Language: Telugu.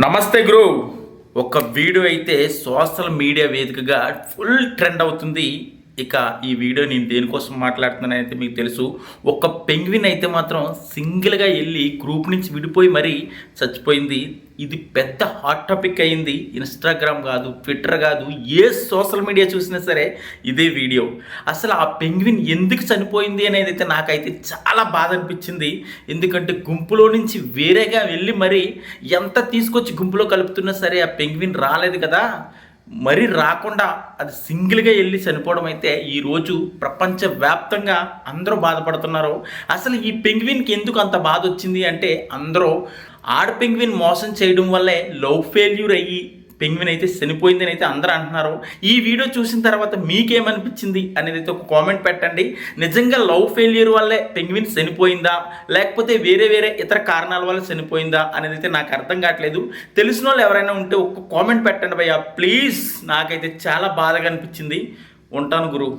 నమస్తే గురు. ఒక వీడియో అయితే సోషల్ మీడియా వేదికగా ఫుల్ ట్రెండ్ అవుతుంది. ఇక ఈ వీడియో నేను దేనికోసం మాట్లాడుతున్నాను అయితే మీకు తెలుసు. ఒక పెంగ్విన్ అయితే మాత్రం సింగిల్గా వెళ్ళి గ్రూప్ నుంచి విడిపోయి మరీ చచ్చిపోయింది. ఇది పెద్ద హాట్ టాపిక్ అయింది. ఇన్స్టాగ్రామ్ కాదు, ట్విట్టర్ కాదు, ఏ సోషల్ మీడియా చూసినా సరే ఇదే వీడియో. అసలు ఆ పెంగ్విన్ ఎందుకు చనిపోయింది అనేది అయితే నాకైతే చాలా బాధ అనిపించింది. ఎందుకంటే గుంపులో నుంచి వేరేగా వెళ్ళి మరి ఎంత తీసుకొచ్చి గుంపులో కలుపుతున్నా సరే ఆ పెంగ్విన్ రాలేదు కదా. మరి రాకుండా అది సింగిల్గా వెళ్ళి చనిపోవడం అయితే ఈరోజు ప్రపంచవ్యాప్తంగా అందరూ బాధపడుతున్నారు. అసలు ఈ పెంగ్విన్కి ఎందుకు అంత బాధ వచ్చింది అంటే అందరూ ఆడ పెంగ్విన్ మోసం చేయడం వల్లే లవ్ ఫెయిల్యూర్ అయ్యి పెంగ్విన్ అయితే చనిపోయిందని అయితే అందరూ అంటున్నారు. ఈ వీడియో చూసిన తర్వాత మీకేమనిపించింది అనేది అయితే ఒక కామెంట్ పెట్టండి. నిజంగా లవ్ ఫెయిల్యూర్ వల్లే పెంగ్విన్ చనిపోయిందా, లేకపోతే వేరే వేరే ఇతర కారణాల వల్ల చనిపోయిందా అనేది అయితే నాకు అర్థం కావట్లేదు. తెలిసిన వాళ్ళు ఎవరైనా ఉంటే ఒక కామెంట్ పెట్టండి భయ్యా ప్లీజ్. నాకైతే చాలా బాధగా అనిపించింది. ఉంటాను గురు.